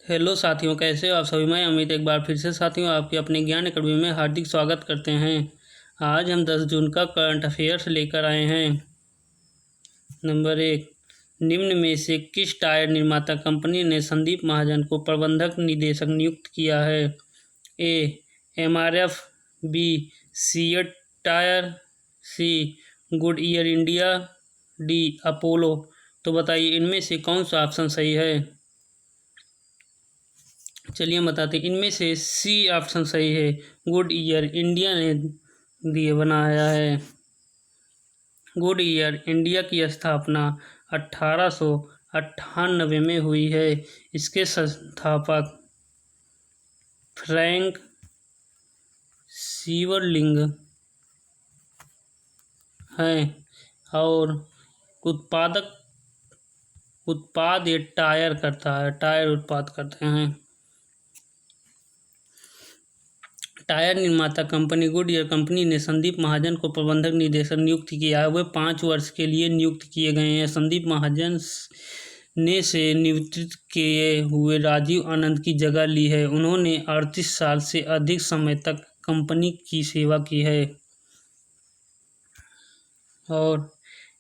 Hello साथियों, कैसे हो आप सभी। मैं अमित एक बार फिर से साथियों आपके अपने ज्ञान अकादमी में हार्दिक स्वागत करते हैं। आज हम 10 जून का करंट अफेयर्स लेकर आए हैं। नंबर 1, निम्न में से किस टायर निर्माता कंपनी ने संदीप महाजन को प्रबंधक निदेशक नियुक्त किया है। ए एमआरएफ, बी सीएट टायर, सी गुडईयर इंडिया, डी अपोलो। तो बताइए इनमें से कौन सा ऑप्शन सही है। चलिए हम बताते हैं, इनमें से सी ऑप्शन सही है। गुडईयर इंडिया ने दिए बनाया है। गुडईयर इंडिया की स्थापना 1898 में हुई है। इसके संस्थापक फ्रैंक सीवरलिंग हैं और उत्पाद ये टायर करता है, टायर उत्पाद करते हैं। टायर निर्माता कंपनी गुडईयर कंपनी ने संदीप महाजन को प्रबंधक निदेशक नियुक्त किया है। वे 5 वर्ष के लिए नियुक्त किए गए हैं। संदीप महाजन ने से नियुक्त किए हुए राजीव आनंद की जगह ली है। उन्होंने 38 साल से अधिक समय तक कंपनी की सेवा की है। और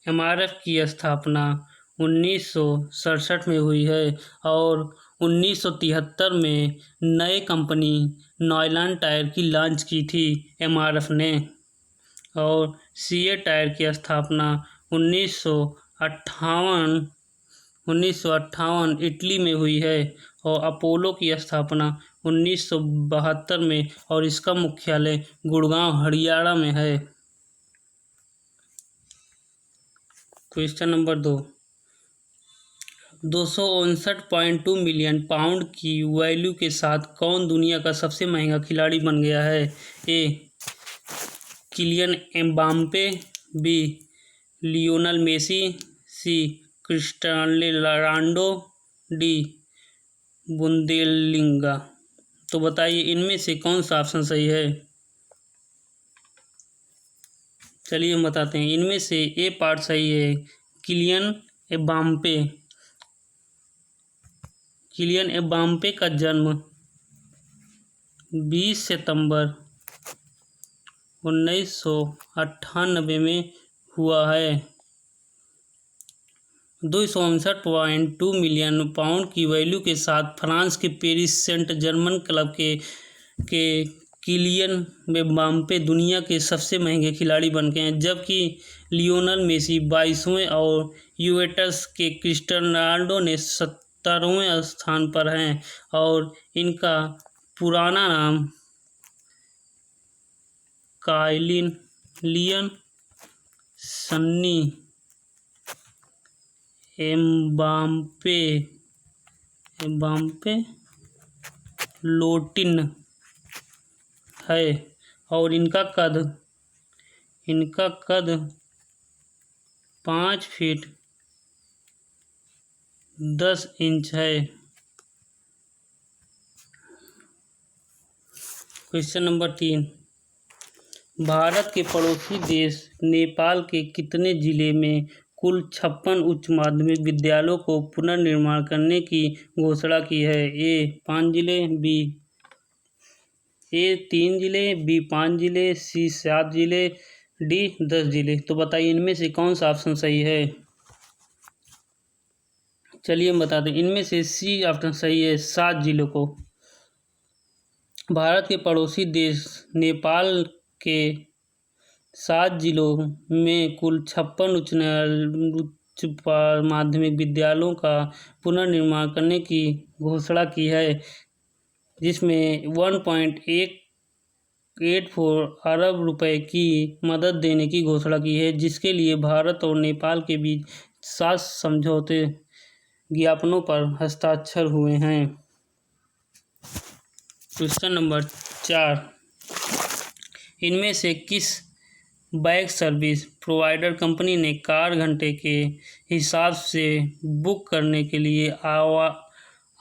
एमआरएफ की स्थापना 1967 में हुई है और 1973 में नए कंपनी नॉयलान टायर की लॉन्च की थी एमआरएफ ने। और सीए टायर की स्थापना 1958 इटली में हुई है और अपोलो की स्थापना 1972 में और इसका मुख्यालय गुड़गांव हरियाणा में है। क्वेश्चन नंबर 2, 259.2 मिलियन पाउंड की वैल्यू के साथ कौन दुनिया का सबसे महंगा खिलाड़ी बन गया है। A Kylian Mbappe, B Lionel Messi, C Cristiano Ronaldo, D Bundesliga. तो बताइए इनमें से कौन सा ऑप्शन सही है। चलिए हम बताते हैं, इनमें से ए पार्ट सही है। Kylian Mbappe. किलियन एम्बाप्पे का जन्म 20 सितंबर 1998 में हुआ है। 259.2 मिलियन पाउंड की वैल्यू के साथ फ्रांस के पेरिस सेंट जर्मन क्लब के किलियन एम्बाप्पे दुनिया के सबसे महंगे खिलाड़ी बन गए हैं, जबकि लियोनल मेसी 22वें और यूवेंटस के क्रिस्टियानो रोनाल्डो ने 17वें स्थान पर हैं और इनका पुराना नाम किलियन सन्नी एम्बाप्पे लोटिन है और इनका कद 5 फीट 10 इंच है। क्वेश्चन नंबर 3, भारत के पड़ोसी देश नेपाल के कितने जिले में कुल 56 उच्च माध्यमिक विद्यालयों को पुनर्निर्माण करने की घोषणा की है। ए 5 जिले, बी 3 जिले, बी 5 जिले, सी 7 जिले, डी 10 जिले। तो बताइए इनमें से कौन सा ऑप्शन सही है। चलिए हम बता दें, इनमें से सी ऑप्शन सही है, 7 जिलों को। भारत के पड़ोसी देश नेपाल के 7 जिलों में कुल 56 उच्च माध्यमिक विद्यालयों का पुनर्निर्माण करने की घोषणा की है, जिसमें 1.84 अरब रुपए की मदद देने की घोषणा की है, जिसके लिए भारत और नेपाल के बीच 7 समझौते ज्ञापनों पर हस्ताक्षर हुए हैं। क्वेश्चन नंबर 4, इनमें से किस बाइक सर्विस प्रोवाइडर कंपनी ने कार घंटे के हिसाब से बुक करने के लिए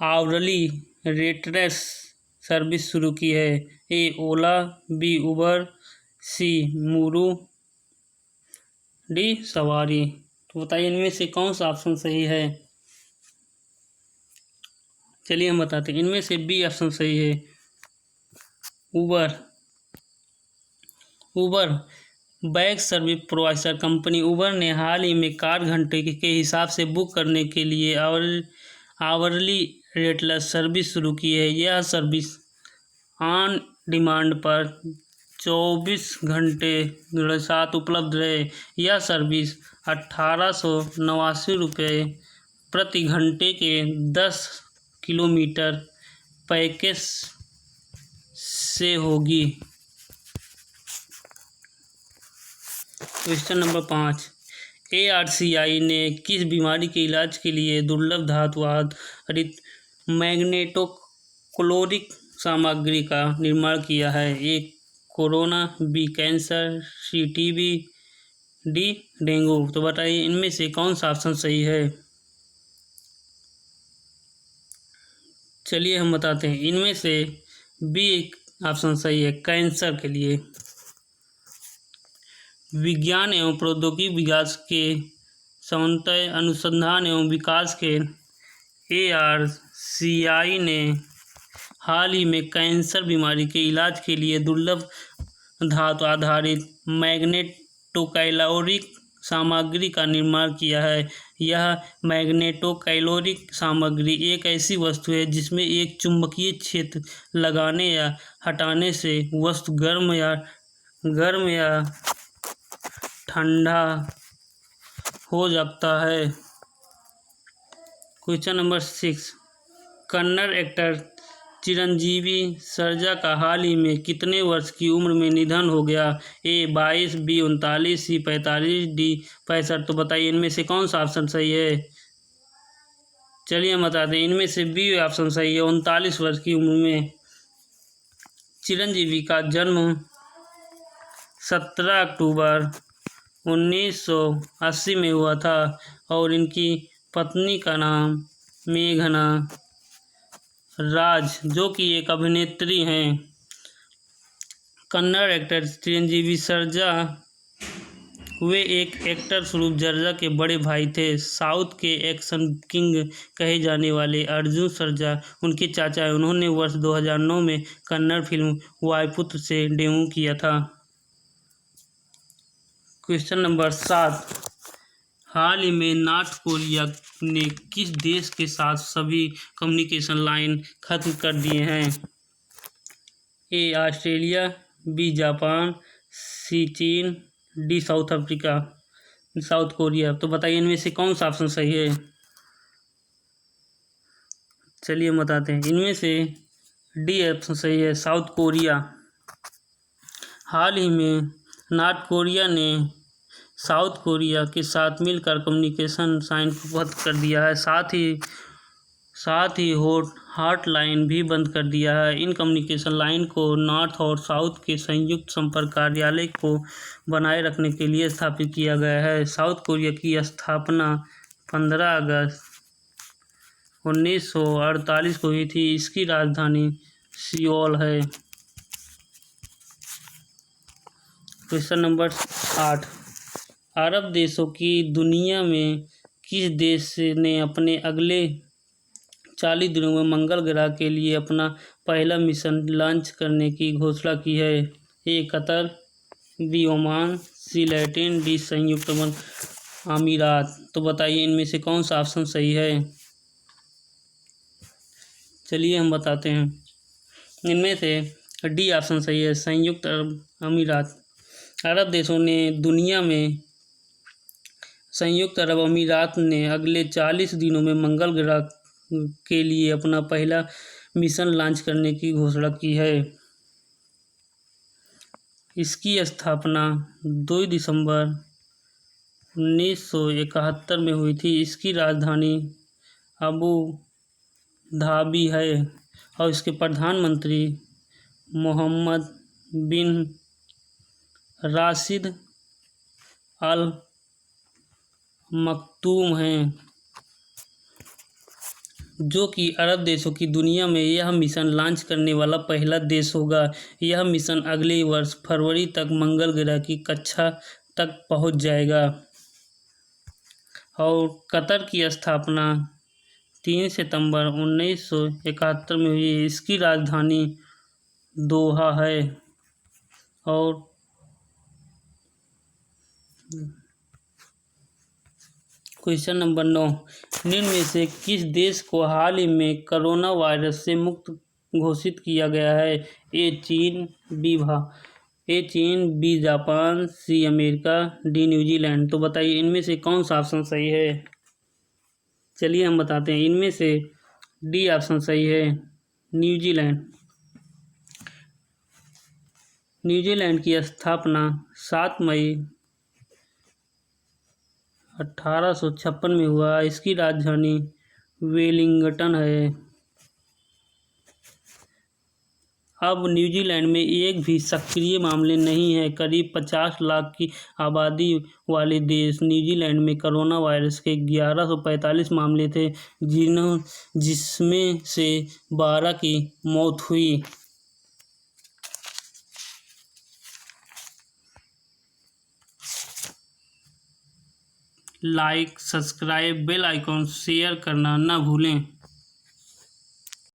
आवरली रेटनेस सर्विस शुरू की है। ए ओला, बी उबर, सी मूरू, डी सवारी। तो बताइए इनमें से कौन सा ऑप्शन सही है। चलिए हम बताते हैं, इनमें से बी ऑप्शन सही है। उबर बैग सर्विस प्रोवाइडर कंपनी उबर ने हाल ही में कार घंटे के हिसाब से बुक करने के लिए आवरली रेटलेस सर्विस शुरू की है। यह सर्विस ऑन डिमांड पर 24 घंटे साथ उपलब्ध है। यह सर्विस 1889 प्रति घंटे के 10 किलोमीटर पैकेज से होगी। क्वेश्चन नंबर 5, ARCI ने किस बीमारी के इलाज के लिए दुर्लभ धातु आधारित मैग्नेटोक्लोरिक सामग्री का निर्माण किया है? ए कोरोना, बी कैंसर, सी टीबी, डी डेंगू। तो बताइए इनमें से कौन सा ऑप्शन सही है। चलिए हम बताते हैं, इनमें से बी ऑप्शन सही है, कैंसर के लिए। विज्ञान एवं प्रौद्योगिकी विकास के समन्वय अनुसंधान एवं विकास के ARCI ने हाल ही में कैंसर बीमारी के इलाज के लिए दुर्लभ धातु आधारित मैग्नेटोक्लोरिक सामग्री का निर्माण किया है। यह मैग्नेटोक्लोरिक सामग्री एक ऐसी वस्तु है जिसमें एक चुंबकीय क्षेत्र लगाने या हटाने से वस्तु गर्म या ठंडा हो जाता है। Question number 6, Kannada actor Chiranjeevi Sarja का हाल ही में कितने वर्ष की उम्र में निधन हो गया? ए 22, बी 39, सी 45, डी 65। तो बताइए इनमें से कौन सा ऑप्शन सही है। चलिए हम बताते हैं, इनमें से बी ऑप्शन सही है, 39 वर्ष की उम्र में। चिरंजीवी का जन्म 17 अक्टूबर 1980 में हुआ था और इनकी पत्नी का नाम मेघना राज, जो कि एक अभिनेत्री हैं। कन्नड़ एक्टर चिरंजीवी सर्जा वे एक एक्टर स्वरूप सर्जा के बड़े भाई थे। साउथ के एक्शन किंग कहे जाने वाले अर्जुन सर्जा उनके चाचा हैं। उन्होंने वर्ष 2009 में कन्नड़ फिल्म वायुपुत्र से डेब्यू किया था। क्वेश्चन नंबर 7, हाल ही में नॉर्थ कोरिया ने किस देश के साथ सभी कम्युनिकेशन लाइन खत्म कर दिए हैं? ए ऑस्ट्रेलिया, बी जापान, सी चीन, डी साउथ कोरिया। तो बताइए इनमें से कौन सा ऑप्शन सही है। चलिए हम बताते हैं, इनमें से डी ऑप्शन सही है, साउथ कोरिया। हाल ही में नॉर्थ कोरिया ने साउथ कोरिया के साथ मिलकर कम्युनिकेशन साइन को बंद कर दिया है। साथ ही हॉटलाइन भी बंद कर दिया है। इन कम्युनिकेशन लाइन को नॉर्थ और साउथ के संयुक्त संपर्क कार्यालय को बनाए रखने के लिए स्थापित किया गया है। साउथ कोरिया की स्थापना 15 अगस्त 1948 को हुई थी। इसकी राजधानी सियोल है। क्वेश्चन नंबर 8, अरब देशों की दुनिया में किस देश ने अपने अगले 40 दिनों में मंगल ग्रह के लिए अपना पहला मिशन लॉन्च करने की घोषणा की है? ए कतर, बी ओमान, सी लैटिन, डी संयुक्त अरब अमीरात। तो बताइए इनमें से कौन सा ऑप्शन सही है। चलिए हम बताते हैं, इनमें से डी ऑप्शन सही है, संयुक्त अरब अमीरात। अरब देशों ने दुनिया में संयुक्त अरब अमीरात ने अगले 40 दिनों में मंगल ग्रह के लिए अपना पहला मिशन लॉन्च करने की घोषणा की है। इसकी स्थापना 2 दिसंबर 1971 में हुई थी। इसकी राजधानी अबू धाबी है और इसके प्रधानमंत्री मोहम्मद बिन राशिद अल मक्तूम हैं, जो कि अरब देशों की दुनिया में यह मिशन लॉन्च करने वाला पहला देश होगा। यह मिशन अगले वर्ष फरवरी तक मंगल ग्रह की कक्षा तक पहुंच जाएगा। और कतर की स्थापना 3 सितंबर 1971 में हुई। इसकी राजधानी दोहा है। और क्वेश्चन नंबर 9, निम्न में से किस देश को हाल ही में कोरोना वायरस से मुक्त घोषित किया गया है? ए चीन, B Japan, C America, D New Zealand. तो बताइए इनमें से कौन सा ऑप्शन सही है? चलिए हम बताते हैं। इनमें से डी ऑप्शन सही है, न्यूजीलैंड। न्यूजीलैंड की स्थापना 7 मई 1856 में हुआ। इसकी राजधानी वेलिंगटन है। अब न्यूजीलैंड में एक भी सक्रिय मामले नहीं है। करीब 50 लाख की आबादी वाले देश न्यूजीलैंड में कोरोना वायरस के 1145 मामले थे, जिसमें से 12 की मौत हुई। Like, subscribe, bell icon share करना न भूलें।